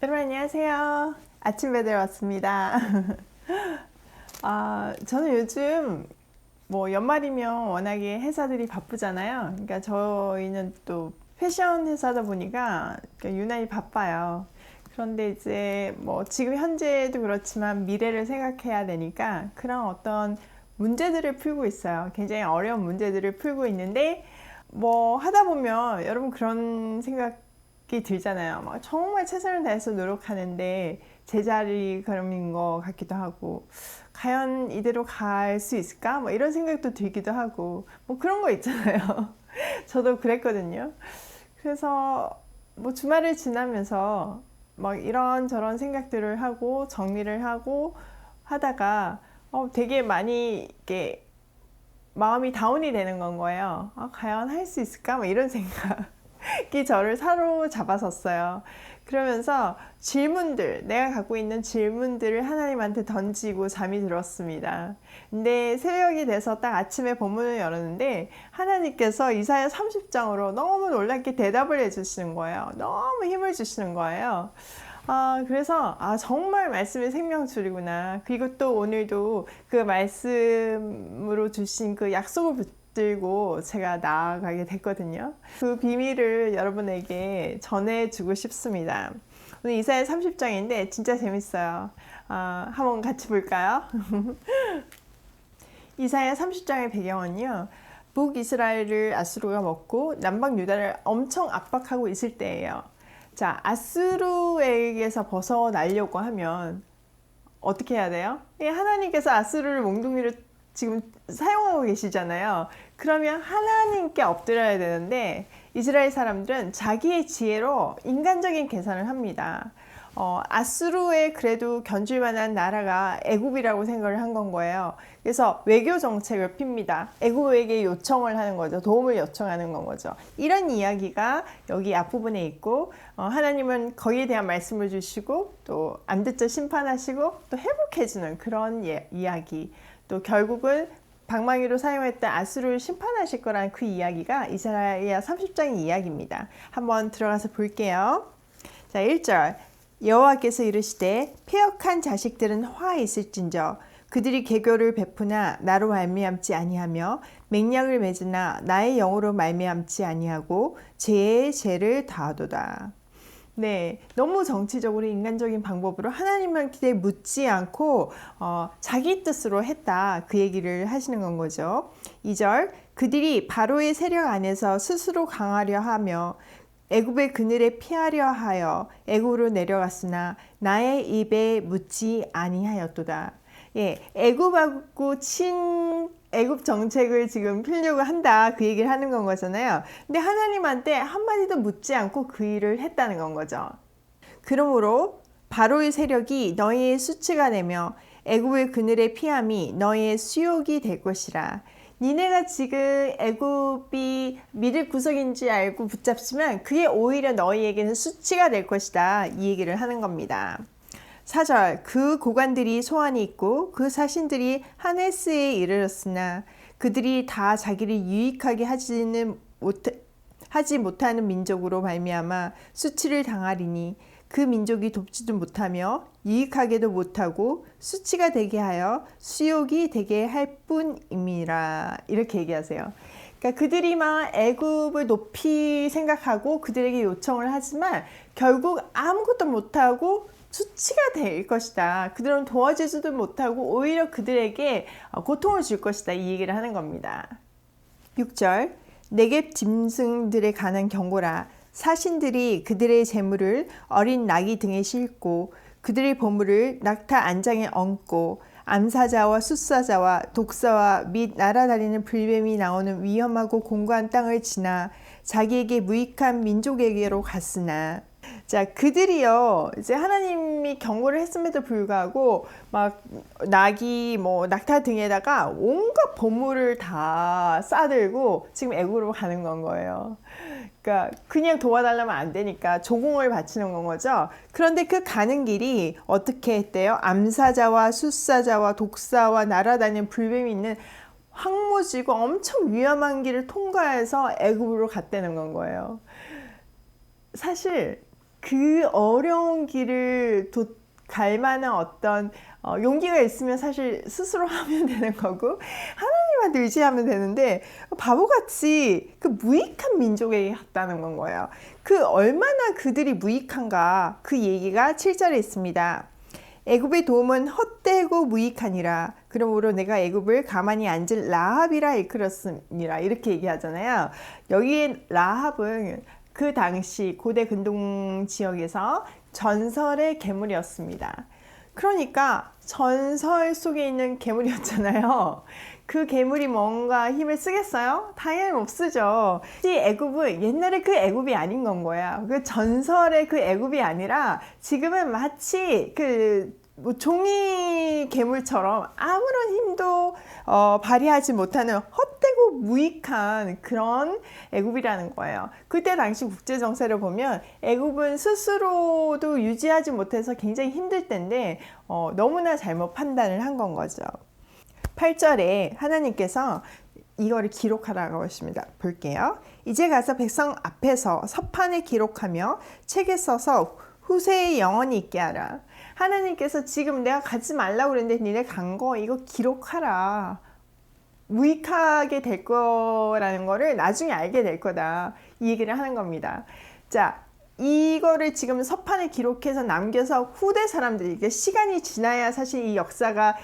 여러분 안녕하세요. 아침 배달 왔습니다. 저는 요즘 연말이면 워낙에 회사들이 바쁘잖아요. 그러니까 저희는 또 패션 회사다 보니까 유난히 바빠요. 그런데 이제 지금 현재도 그렇지만 미래를 생각해야 되니까 그런 어떤 문제들을 풀고 있어요. 굉장히 어려운 문제들을 풀고 있는데 하다 보면 여러분 그런 생각이 들잖아요. 정말 최선을 다해서 노력하는데 제자리 걸음인 것 같기도 하고 과연 이대로 갈 수 있을까? 이런 생각도 들기도 하고 그런 거 있잖아요. 저도 그랬거든요. 그래서 주말을 지나면서 이런저런 생각들을 하고 정리를 하고 하다가 되게 많이 이렇게 마음이 다운이 되는 건 거예요. 과연 할 수 있을까? 이런 생각이 저를 사로잡았었어요. 그러면서 내가 갖고 있는 질문들을 하나님한테 던지고 잠이 들었습니다. 근데 새벽이 돼서 딱 아침에 본문을 열었는데 하나님께서 이사야 30장으로 너무 놀랍게 대답을 해주시는 거예요. 너무 힘을 주시는 거예요. 그래서 정말 말씀이 생명줄이구나. 그리고 또 오늘도 그 말씀으로 주신 그 약속을 붙들고 제가 나아가게 됐거든요. 그 비밀을 여러분에게 전해주고 싶습니다. 오늘 이사야 30장인데 진짜 재밌어요. 한번 같이 볼까요? 이사야 30장의 배경은요, 북이스라엘을 아수르가 먹고 남방 유다를 엄청 압박하고 있을 때예요. 자, 아수르에게서 벗어나려고 하면 어떻게 해야 돼요? 하나님께서 아수르를 몽둥이로 지금 사용하고 계시잖아요. 그러면 하나님께 엎드려야 되는데 이스라엘 사람들은 자기의 지혜로 인간적인 계산을 합니다. 아수르에 그래도 견줄 만한 나라가 애굽이라고 생각을 한 건 거예요. 그래서 외교 정책을 핍니다. 애굽에게 요청을 하는 거죠. 도움을 요청하는 건 거죠. 이런 이야기가 여기 앞부분에 있고 하나님은 거기에 대한 말씀을 주시고 또 안 듣자 심판하시고 또 회복해주는 그런 이야기, 또 결국은 방망이로 사용했던 아수르를 심판하실 거라는 그 이야기가 이사야 30장의 이야기입니다. 한번 들어가서 볼게요. 자, 1절. 여호와께서 이르시되 패역한 자식들은 화 있을진저 그들이 계교를 베푸나 나로 말미암지 아니하며 맹약을 맺으나 나의 영으로 말미암지 아니하고 죄의 죄를 다하도다. 네, 너무 정치적으로 인간적인 방법으로 하나님한테 묻지 않고 자기 뜻으로 했다, 그 얘기를 하시는 건 거죠. 2절. 그들이 바로의 세력 안에서 스스로 강하려 하며 애굽의 그늘에 피하려 하여 애굽으로 내려갔으나 나의 입에 묻지 아니하였도다. 예, 애굽하고 애굽 정책을 지금 피려고 한다, 그 얘기를 하는 건 거잖아요. 근데 하나님한테 한마디도 묻지 않고 그 일을 했다는 건 거죠. 그러므로 바로의 세력이 너희의 수치가 되며 애굽의 그늘에 피함이 너희의 수욕이 될 것이라. 니네가 지금 애굽이 믿을 구석인지 알고 붙잡지만 그게 오히려 너희에게는 수치가 될 것이다, 이 얘기를 하는 겁니다. 4절. 그 고관들이 소환이 있고 그 사신들이 하네스에 이르렀으나 그들이 다 자기를 유익하게 하지 못하는 민족으로 말미암아 수치를 당하리니 그 민족이 돕지도 못하며 유익하게도 못하고 수치가 되게 하여 수욕이 되게 할 뿐임이라. 이렇게 얘기하세요. 그러니까 그들이 막 애굽을 높이 생각하고 그들에게 요청을 하지만 결국 아무것도 못하고 수치가 될 것이다. 그들은 도와주지도 못하고 오히려 그들에게 고통을 줄 것이다, 이 얘기를 하는 겁니다. 6절. 네겝 짐승들에 관한 경고라. 사신들이 그들의 재물을 어린 나귀 등에 싣고 그들의 보물을 낙타 안장에 얹고 암사자와 숫사자와 독사와 및 날아다니는 불뱀이 나오는 위험하고 공고한 땅을 지나 자기에게 무익한 민족에게로 갔으나. 자, 그들이요, 이제 하나님이 경고를 했음에도 불구하고 막 나귀, 낙타 등에다가 온갖 보물을 다 싸들고 지금 애굽으로 가는 건 거예요. 그러니까 그냥 도와달라면 안 되니까 조공을 바치는 건 거죠. 그런데 그 가는 길이 어떻게 했대요? 암사자와 숫사자와 독사와 날아다니는 불뱀이 있는 황무지고 엄청 위험한 길을 통과해서 애굽으로 갔다는 건 거예요. 사실 그 어려운 길을 갈 만한 어떤 용기가 있으면 사실 스스로 하면 되는 거고 하나님한테 의지하면 되는데 바보같이 그 무익한 민족에게 갔다는 건 거예요. 그 얼마나 그들이 무익한가 그 얘기가 7절에 있습니다. 애굽의 도움은 헛되고 무익하니라. 그러므로 내가 애굽을 가만히 앉을 라합이라 일컬었으니라. 이렇게 얘기하잖아요. 여기에 라합은 그 당시 고대 근동 지역에서 전설의 괴물이었습니다. 그러니까 전설 속에 있는 괴물이었잖아요. 그 괴물이 뭔가 힘을 쓰겠어요? 당연히 못 쓰죠. 이 애굽은 옛날에 그 애굽이 아닌 건 거야. 그 전설의 그 애굽이 아니라 지금은 마치 뭐 종이 괴물처럼 아무런 힘도 발휘하지 못하는 헛되고 무익한 그런 애굽이라는 거예요. 그때 당시 국제 정세를 보면 애굽은 스스로도 유지하지 못해서 굉장히 힘들 때인데 너무나 잘못 판단을 한 건 거죠. 8절에 하나님께서 이거를 기록하라고 하십니다. 볼게요. 이제 가서 백성 앞에서 서판에 기록하며 책에 써서 후세에 영원히 있게 하라. 하나님께서 지금 내가 가지 말라고 그랬는데 니네 간 거 이거 기록하라. 무익하게 될 거라는 거를 나중에 알게 될 거다. 이 얘기를 하는 겁니다. 자, 이거를 지금 서판에 기록해서 남겨서 후대 사람들이 시간이 지나야 사실 이 역사가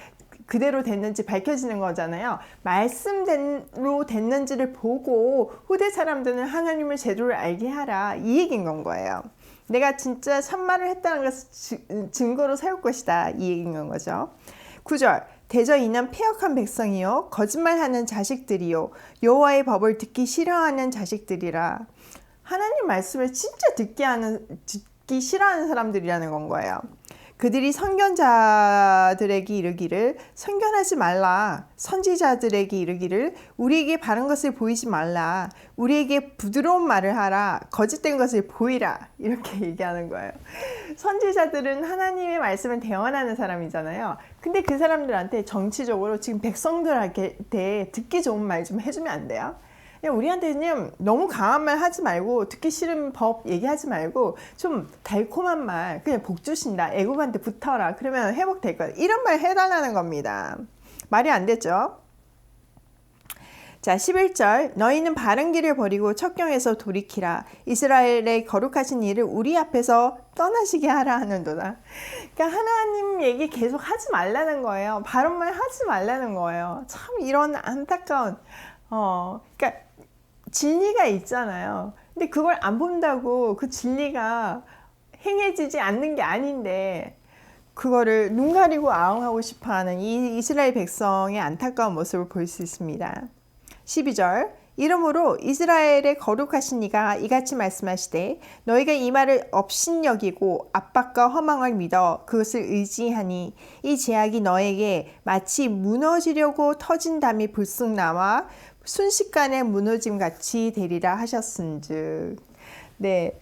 그대로 됐는지 밝혀지는 거잖아요. 말씀대로 됐는지를 보고 후대 사람들은 하나님을 제대로 알게 하라. 이 얘기인 건 거예요. 내가 진짜 참말을 했다는 것을 증거로 세울 것이다. 이 얘기인 건 거죠. 9절 대저 이는 패역한 백성이요 거짓말하는 자식들이요 여호와의 법을 듣기 싫어하는 자식들이라. 하나님 말씀을 진짜 듣기 싫어하는 사람들이라는 건 거예요. 그들이 선견자들에게 이르기를 선견하지 말라. 선지자들에게 이르기를 우리에게 바른 것을 보이지 말라. 우리에게 부드러운 말을 하라. 거짓된 것을 보이라. 이렇게 얘기하는 거예요. 선지자들은 하나님의 말씀을 대언하는 사람이잖아요. 근데 그 사람들한테 정치적으로 지금 백성들한테 듣기 좋은 말 좀 해주면 안 돼요? 우리한테는 너무 강한 말 하지 말고 듣기 싫은 법 얘기하지 말고 좀 달콤한 말 그냥 복 주신다. 애굽한테 붙어라. 그러면 회복될 거야. 이런 말 해달라는 겁니다. 말이 안 되죠. 자 11절 너희는 바른 길을 버리고 척경에서 돌이키라. 이스라엘의 거룩하신 일을 우리 앞에서 떠나시게 하라 하는도다. 그러니까 하나님 얘기 계속 하지 말라는 거예요. 바른 말 하지 말라는 거예요. 참 이런 안타까운 그러니까 진리가 있잖아요. 근데 그걸 안 본다고 그 진리가 행해지지 않는 게 아닌데 그거를 눈 가리고 아웅하고 싶어하는 이 이스라엘 백성의 안타까운 모습을 볼 수 있습니다. 12절 이러므로 이스라엘의 거룩하신 이가 이같이 말씀하시되 너희가 이 말을 업신여기고 압박과 허망을 믿어 그것을 의지하니 이 제약이 너에게 마치 무너지려고 터진 담이 불쑥 나와 순식간에 무너짐 같이 되리라 하셨은즉. 네,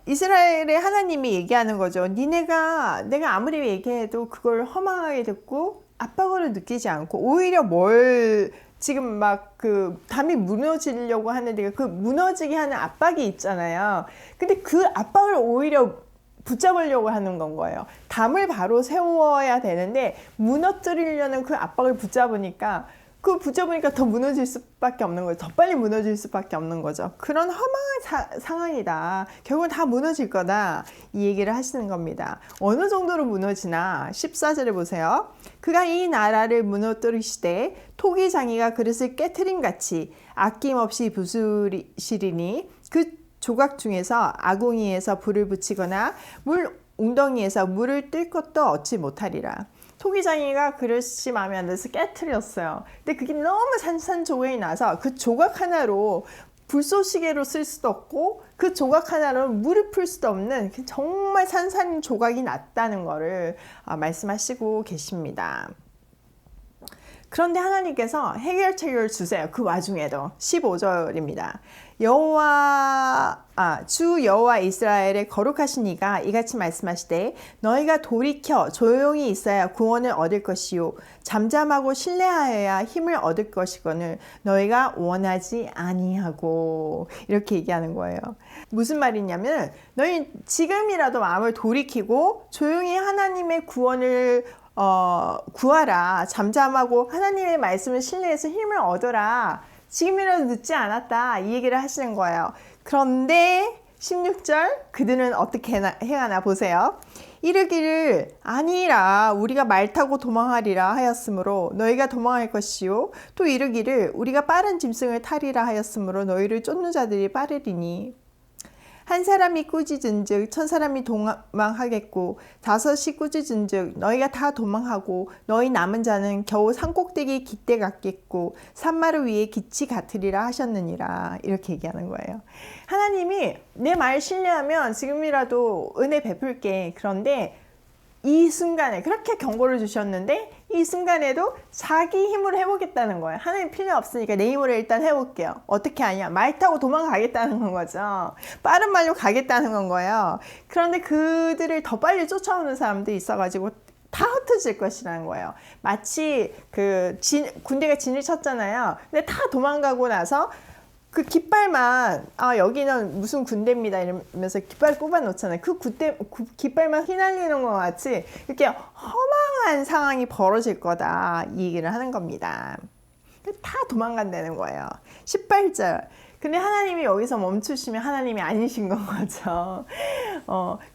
이스라엘의 하나님이 얘기하는 거죠. 내가 아무리 얘기해도 그걸 허망하게 듣고 압박으로 느끼지 않고 오히려 지금 막 그 담이 무너지려고 하는데 그 무너지게 하는 압박이 있잖아요. 근데 그 압박을 오히려 붙잡으려고 하는 건 거예요. 담을 바로 세워야 되는데 무너뜨리려는 그 압박을 붙잡으니까 더 무너질 수밖에 없는 거죠. 더 빨리 무너질 수밖에 없는 거죠. 그런 허망한 상황이다. 결국은 다 무너질 거다. 이 얘기를 하시는 겁니다. 어느 정도로 무너지나 14절을 보세요. 그가 이 나라를 무너뜨리시되 토기장이가 그릇을 깨트린 같이 아낌없이 부수시리니 그 조각 중에서 아궁이에서 불을 붙이거나 물 웅덩이에서 물을 뜰 것도 얻지 못하리라. 토기장이가 그릇이 마음에 안 들어서 깨트렸어요. 근데 그게 너무 산산조각이 나서 그 조각 하나로 불쏘시개로 쓸 수도 없고 그 조각 하나로 물을 풀 수도 없는 정말 산산조각이 났다는 거를 말씀하시고 계십니다. 그런데 하나님께서 해결책을 주세요. 그 와중에도 15절입니다. 주 여호와 이스라엘의 거룩하신 이가 이같이 말씀하시되 너희가 돌이켜 조용히 있어야 구원을 얻을 것이요 잠잠하고 신뢰하여야 힘을 얻을 것이거늘 너희가 원하지 아니하고 이렇게 얘기하는 거예요. 무슨 말이냐면 너희 지금이라도 마음을 돌이키고 조용히 하나님의 구원을 구하라. 잠잠하고 하나님의 말씀을 신뢰해서 힘을 얻어라. 지금이라도 늦지 않았다. 이 얘기를 하시는 거예요. 그런데 16절 그들은 어떻게 행하나 보세요. 이르기를 아니라 우리가 말 타고 도망하리라 하였으므로 너희가 도망할 것이요 또 이르기를 우리가 빠른 짐승을 타리라 하였으므로 너희를 쫓는 자들이 빠르리니 한 사람이 꾸짖은즉 천 사람이 도망하겠고 다섯이 꾸짖은즉 너희가 다 도망하고 너희 남은 자는 겨우 산꼭대기 깃대 같겠고 산마루 위에 깃이 같으리라 하셨느니라. 이렇게 얘기하는 거예요. 하나님이 내 말 신뢰하면 지금이라도 은혜 베풀게. 그런데 이 순간에 그렇게 경고를 주셨는데 이 순간에도 자기 힘으로 해보겠다는 거예요. 하나님 필요 없으니까 내 힘으로 일단 해볼게요. 어떻게 하냐? 말 타고 도망가겠다는 건 거죠. 빠른 말로 가겠다는 건 거예요. 그런데 그들을 더 빨리 쫓아오는 사람들이 있어가지고 다 흩어질 것이라는 거예요. 마치 군대가 진을 쳤잖아요. 근데 다 도망가고 나서 그 깃발만 여기는 무슨 군대입니다 이러면서 깃발 꼽아 놓잖아요. 그 깃발만 휘날리는 것 같이 이렇게 허망한 상황이 벌어질 거다 이 얘기를 하는 겁니다. 다 도망간다는 거예요. 18절 근데 하나님이 여기서 멈추시면 하나님이 아니신 건 거죠.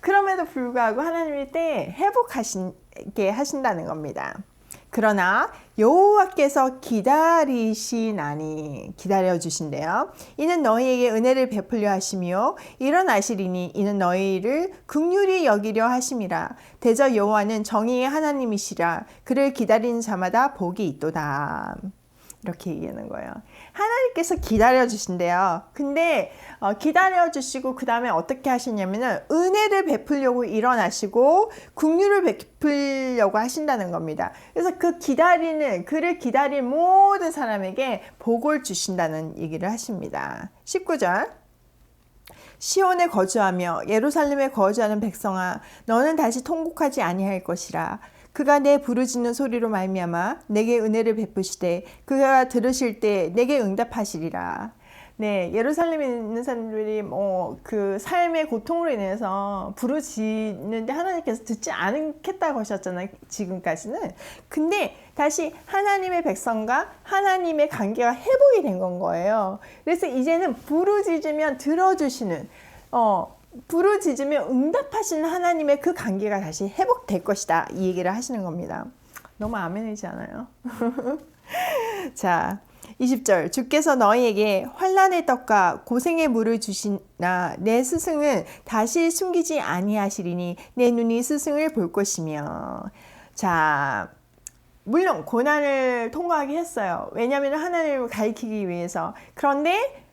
그럼에도 불구하고 하나님이 때에 회복하시게 하신다는 겁니다. 그러나 여호와께서 기다리시나니 기다려주신대요. 이는 너희에게 은혜를 베풀려 하시며 일어나시리니 이는 너희를 긍휼히 여기려 하심이라. 대저 여호와는 정의의 하나님이시라. 그를 기다리는 자마다 복이 있도다. 이렇게 얘기하는 거예요. 하나님께서 기다려주신대요. 근데 기다려주시고 그 다음에 어떻게 하시냐면은 은혜를 베풀려고 일어나시고 긍휼을 베풀려고 하신다는 겁니다. 그래서 그를 기다린 모든 사람에게 복을 주신다는 얘기를 하십니다. 19절 시온에 거주하며 예루살렘에 거주하는 백성아 너는 다시 통곡하지 아니할 것이라. 그가 내 부르짖는 소리로 말미암아 내게 은혜를 베푸시되 그가 들으실 때 내게 응답하시리라. 네, 예루살렘에 있는 사람들이 그 삶의 고통으로 인해서 부르짖는데 하나님께서 듣지 않겠다고 하셨잖아요. 지금까지는. 근데 다시 하나님의 백성과 하나님의 관계가 회복이 된 건 거예요. 그래서 이제는 부르짖으면 들어주시는 부르짖으며 응답하시는 하나님의 그 관계가 다시 회복될 것이다. 이 얘기를 하시는 겁니다. 너무 아멘이지 않아요? 자, 20절 주께서 너희에게 환난의 떡과 고생의 물을 주시나 내 스승은 다시 숨기지 아니하시리니 내 눈이 스승을 볼 것이며. 자, 물론 고난을 통과하게 했어요. 왜냐하면 하나님을 가리키기 위해서. 그런데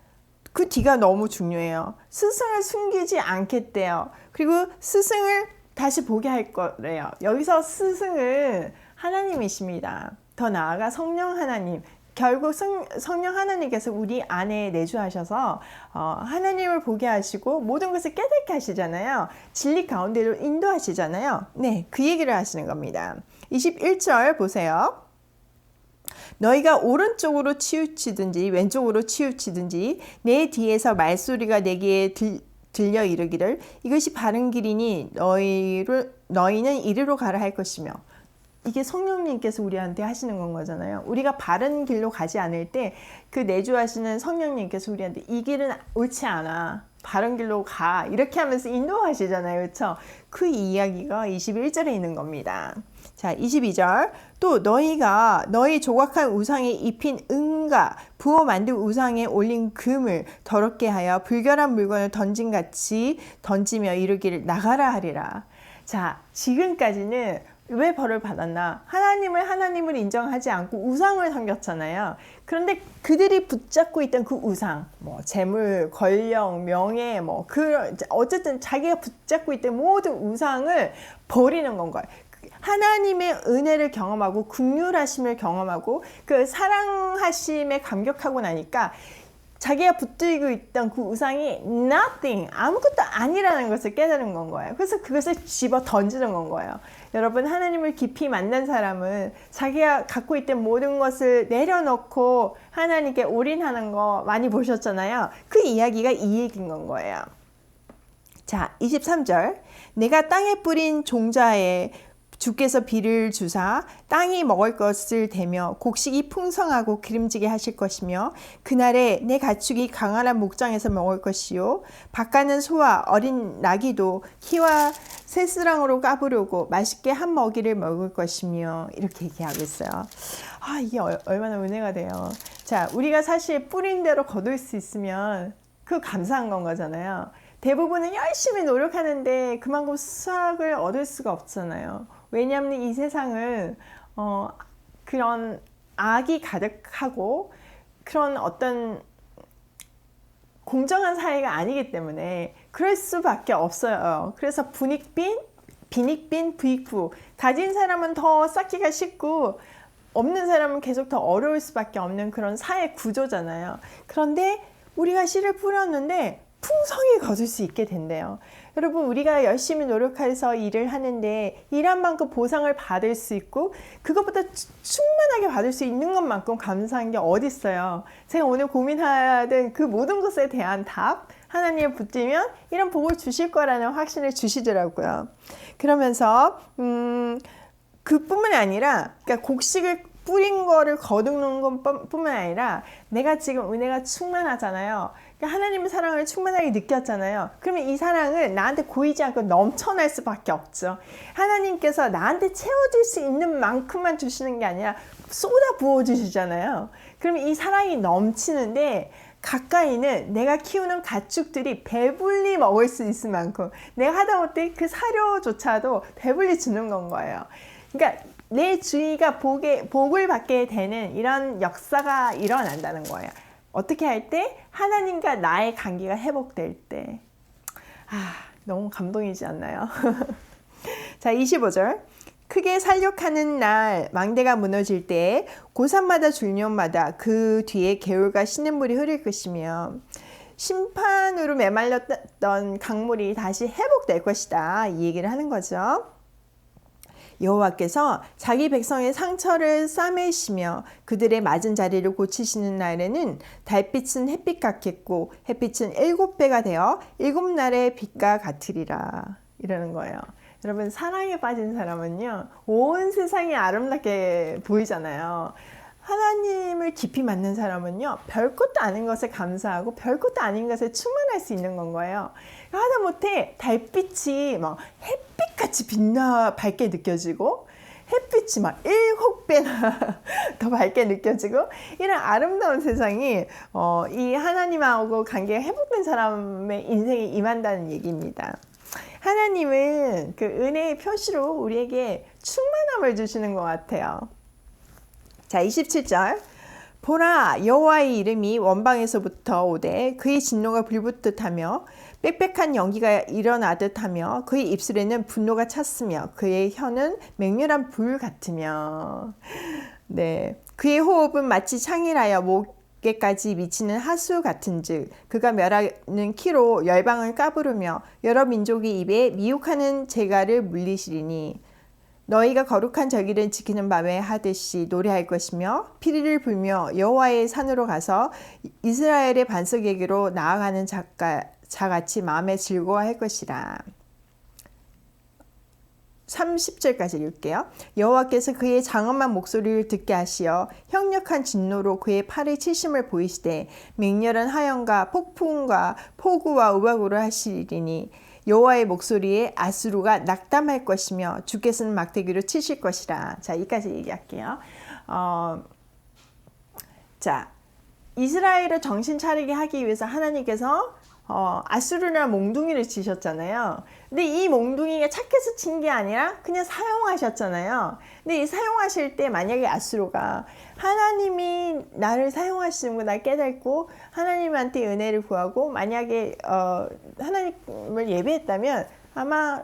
그 뒤가 너무 중요해요. 스승을 숨기지 않겠대요. 그리고 스승을 다시 보게 할 거래요. 여기서 스승은 하나님이십니다. 더 나아가 성령 하나님. 결국 성령 하나님께서 우리 안에 내주하셔서 하나님을 보게 하시고 모든 것을 깨닫게 하시잖아요. 진리 가운데로 인도하시잖아요. 네, 그 얘기를 하시는 겁니다. 21절 보세요. 너희가 오른쪽으로 치우치든지 왼쪽으로 치우치든지 내 뒤에서 말소리가 내게 들려 이르기를 이것이 바른 길이니 너희는 이리로 가라 할 것이며. 이게 성령님께서 우리한테 하시는 건 거잖아요. 우리가 바른 길로 가지 않을 때 그 내주하시는 성령님께서 우리한테 이 길은 옳지 않아. 바른 길로 가. 이렇게 하면서 인도하시잖아요. 그렇죠? 그 이야기가 21절에 있는 겁니다. 자, 22절 또 너희가 너희 조각한 우상에 입힌 은과 부어 만든 우상에 올린 금을 더럽게 하여 불결한 물건을 던진같이 던지며 이르기를 나가라 하리라. 자, 지금까지는 왜 벌을 받았나? 하나님을 인정하지 않고 우상을 섬겼잖아요. 그런데 그들이 붙잡고 있던 그 우상, 재물, 권력, 명예, 어쨌든 자기가 붙잡고 있던 모든 우상을 버리는 건 거예요. 하나님의 은혜를 경험하고 긍휼하심을 경험하고 그 사랑하심에 감격하고 나니까 자기가 붙들고 있던 그 우상이 nothing, 아무것도 아니라는 것을 깨달은 건 거예요. 그래서 그것을 집어 던지는 건 거예요. 여러분, 하나님을 깊이 만난 사람은 자기가 갖고 있던 모든 것을 내려놓고 하나님께 올인하는 거 많이 보셨잖아요. 그 이야기가 이 얘기인 건 거예요. 자, 23절. 내가 땅에 뿌린 종자에 주께서 비를 주사 땅이 먹을 것을 대며 곡식이 풍성하고 기름지게 하실 것이며 그날에 내 가축이 강활한 목장에서 먹을 것이요 밭가는 소와 어린 나귀도 키와 새스랑으로 까부르고 맛있게 한 먹이를 먹을 것이며 이렇게 얘기하고 있어요. 아, 이게 얼마나 은혜가 돼요. 자, 우리가 사실 뿌린 대로 거둘 수 있으면 그 감사한 건 거잖아요. 대부분은 열심히 노력하는데 그만큼 수확을 얻을 수가 없잖아요. 왜냐하면 이 세상은 그런 악이 가득하고 그런 어떤 공정한 사회가 아니기 때문에 그럴 수밖에 없어요. 그래서 빈익빈 부익부, 가진 사람은 더 쌓기가 쉽고 없는 사람은 계속 더 어려울 수밖에 없는 그런 사회 구조잖아요. 그런데 우리가 씨를 뿌렸는데 풍성히 거둘 수 있게 된대요. 여러분, 우리가 열심히 노력해서 일을 하는데 일한 만큼 보상을 받을 수 있고 그것보다 충만하게 받을 수 있는 것만큼 감사한 게 어디 있어요. 제가 오늘 고민하던 그 모든 것에 대한 답, 하나님을 붙들면 이런 복을 주실 거라는 확신을 주시더라고요. 그러면서 그뿐만 아니라 그러니까 곡식을 뿌린 거를 거두는 것뿐만 아니라 내가 지금 은혜가 충만하잖아요. 그러니까 하나님의 사랑을 충만하게 느꼈잖아요. 그러면 이 사랑은 나한테 고이지 않고 넘쳐날 수밖에 없죠. 하나님께서 나한테 채워줄 수 있는 만큼만 주시는 게 아니라 쏟아 부어주시잖아요. 그러면 이 사랑이 넘치는데 가까이는 내가 키우는 가축들이 배불리 먹을 수 있을 만큼 내가 하다못해 그 사료조차도 배불리 주는 건 거예요. 그러니까 내 주위가 복을 받게 되는 이런 역사가 일어난다는 거예요. 어떻게 할 때? 하나님과 나의 관계가 회복될 때. 너무 감동이지 않나요? 자, 25절. 크게 살육하는 날 망대가 무너질 때 고산마다 줄년마다 그 뒤에 개울과 시냇물이 흐를 것이며 심판으로 메말렸던 강물이 다시 회복될 것이다. 이 얘기를 하는 거죠. 여호와께서 자기 백성의 상처를 싸매시며 그들의 맞은 자리를 고치시는 날에는 달빛은 햇빛 같겠고 햇빛은 7배가 되어 7날의 빛과 같으리라. 이러는 거예요. 여러분, 사랑에 빠진 사람은요, 온 세상이 아름답게 보이잖아요. 하나님을 깊이 만난 사람은요, 별것도 아닌 것에 감사하고 별것도 아닌 것에 충만할 수 있는 건 거예요. 하다못해 달빛이 막 햇빛같이 밝게 느껴지고 햇빛이 막 7배나 더 밝게 느껴지고 이런 아름다운 세상이 이 하나님하고 관계가 회복된 사람의 인생에 임한다는 얘기입니다. 하나님은 그 은혜의 표시로 우리에게 충만함을 주시는 것 같아요. 자, 27절. 보라, 여호와의 이름이 원방에서부터 오되 그의 진노가 불붙듯 하며 빽빽한 연기가 일어나듯 하며 그의 입술에는 분노가 찼으며 그의 혀는 맹렬한 불 같으며. 네, 그의 호흡은 마치 창일하여 목에까지 미치는 하수 같은즉 그가 멸하는 키로 열방을 까부르며 여러 민족의 입에 미혹하는 재갈을 물리시리니 너희가 거룩한 절기를 지키는 밤에 하듯이 노래할 것이며 피리를 불며 여호와의 산으로 가서 이스라엘의 반석에게로 나아가는 자같이 마음에 즐거워할 것이라. 30절까지 읽을게요. 여호와께서 그의 장엄한 목소리를 듣게 하시어 형력한 진노로 그의 팔에 치심을 보이시되 맹렬한 하연과 폭풍과 폭우와 우박으로 하시리니 여호와의 목소리에 아수르가 낙담할 것이며 주께서는 막대기로 치실 것이라. 자, 여기까지 얘기할게요. 자, 이스라엘을 정신 차리게 하기 위해서 하나님께서 아수르라는 몽둥이를 치셨잖아요. 근데 이 몽둥이가 착해서 친 게 아니라 그냥 사용하셨잖아요. 근데 이 사용하실 때 만약에 아수르가 하나님이 나를 사용하시는 걸 깨닫고 하나님한테 은혜를 구하고 만약에 하나님을 예배했다면 아마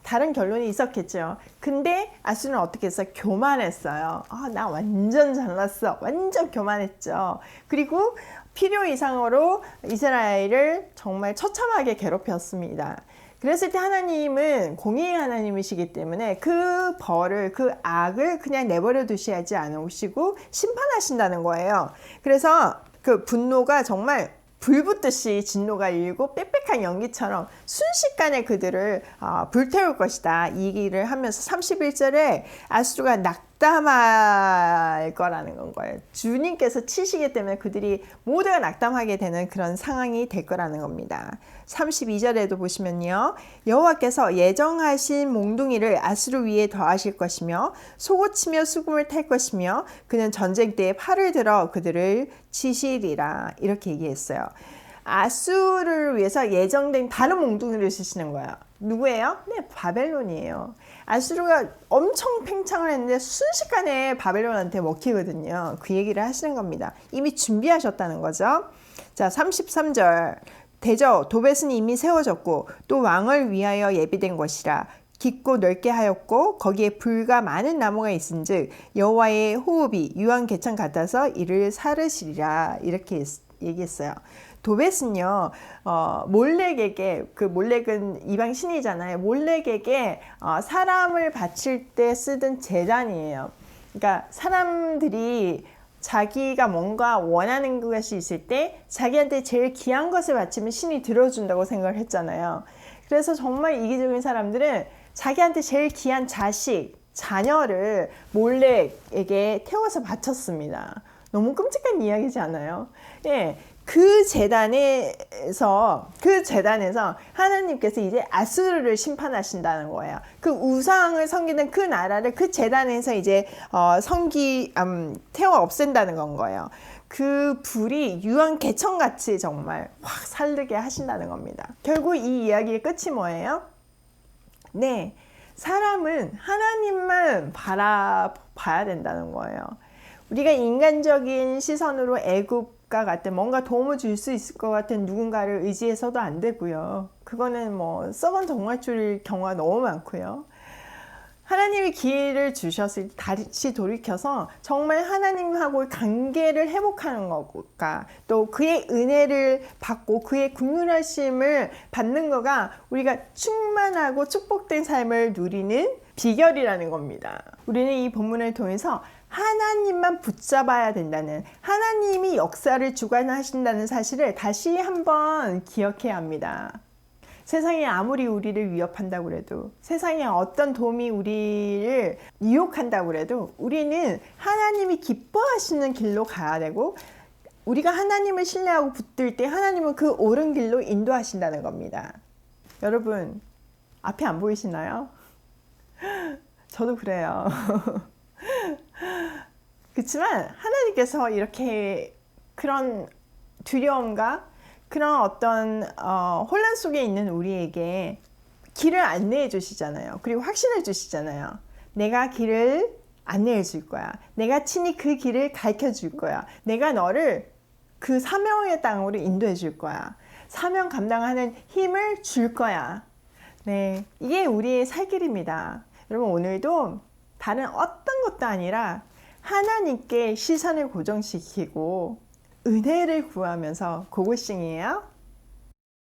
다른 결론이 있었겠죠. 근데 아수르는 어떻게 했어요? 교만했어요. 나 완전 잘났어. 완전 교만했죠. 그리고 필요 이상으로 이스라엘을 정말 처참하게 괴롭혔습니다. 그랬을 때 하나님은 공의의 하나님이시기 때문에 그 벌을, 그 악을 그냥 내버려 두시지 않으시고 심판하신다는 거예요. 그래서 그 분노가 정말 불붙듯이 진노가 일고 빽빽한 연기처럼 순식간에 그들을 불태울 것이다. 이 얘기를 하면서 31절에 아수르가 낙담할 거라는 거예요. 주님께서 치시기 때문에 그들이 모두가 낙담하게 되는 그런 상황이 될 거라는 겁니다. 32절에도 보시면요. 여호와께서 예정하신 몽둥이를 아수르 위에 더하실 것이며 속옷치며 수금을 탈 것이며 그는 전쟁 때에 팔을 들어 그들을 치시리라. 이렇게 얘기했어요. 아수르를 위해서 예정된 다른 몽둥이를 쓰시는 거예요. 누구예요? 네, 바벨론이에요. 아수르가 엄청 팽창을 했는데 순식간에 바벨론한테 먹히거든요. 그 얘기를 하시는 겁니다. 이미 준비하셨다는 거죠. 자, 33절. 대저 도벳은 이미 세워졌고 또 왕을 위하여 예비된 것이라. 깊고 넓게 하였고 거기에 불과 많은 나무가 있은즉 여호와의 호흡이 유황 개천 같아서 이를 사르시리라. 이렇게 얘기했어요. 도벳은요, 몰렉에게, 그 몰렉은 이방 신이잖아요. 몰렉에게 사람을 바칠 때 쓰던 제단이에요. 그러니까 사람들이 자기가 뭔가 원하는 것이 있을 때 자기한테 제일 귀한 것을 바치면 신이 들어준다고 생각을 했잖아요. 그래서 정말 이기적인 사람들은 자기한테 제일 귀한 자식, 자녀를 몰렉에게 태워서 바쳤습니다. 너무 끔찍한 이야기지 않아요? 예. 그 재단에서 하나님께서 이제 아수르를 심판하신다는 거예요. 그 우상을 섬기는 그 나라를 그 재단에서 이제 태워 없앤다는 건 거예요. 그 불이 유황 개천같이 정말 확 살르게 하신다는 겁니다. 결국 이 이야기의 끝이 뭐예요? 네, 사람은 하나님만 바라봐야 된다는 거예요. 우리가 인간적인 시선으로 애굽과 같은 뭔가 도움을 줄 수 있을 것 같은 누군가를 의지해서도 안 되고요. 그거는 뭐 썩은 정말줄일 경우가 너무 많고요. 하나님이 기회를 주셨을 때 다시 돌이켜서 정말 하나님하고 관계를 회복하는 것과 또 그의 은혜를 받고 그의 긍휼하심을 받는 거가 우리가 충만하고 축복된 삶을 누리는 비결이라는 겁니다. 우리는 이 본문을 통해서 하나님만 붙잡아야 된다는, 하나님이 역사를 주관하신다는 사실을 다시 한번 기억해야 합니다. 세상이 아무리 우리를 위협한다고 해도, 세상에 어떤 도움이 우리를 유혹한다고 해도 우리는 하나님이 기뻐하시는 길로 가야 되고, 우리가 하나님을 신뢰하고 붙들 때 하나님은 그 옳은 길로 인도하신다는 겁니다. 여러분, 앞이 안 보이시나요? 저도 그래요. 그렇지만 하나님께서 이렇게 그런 두려움과 그런 어떤 혼란 속에 있는 우리에게 길을 안내해 주시잖아요. 그리고 확신해 주시잖아요. 내가 길을 안내해 줄 거야. 내가 친히 그 길을 가르쳐 줄 거야. 내가 너를 그 사명의 땅으로 인도해 줄 거야. 사명 감당하는 힘을 줄 거야. 네, 이게 우리의 살 길입니다. 여러분, 오늘도 다른 어떤 것도 아니라 하나님께 시선을 고정시키고 은혜를 구하면서 고고싱이에요.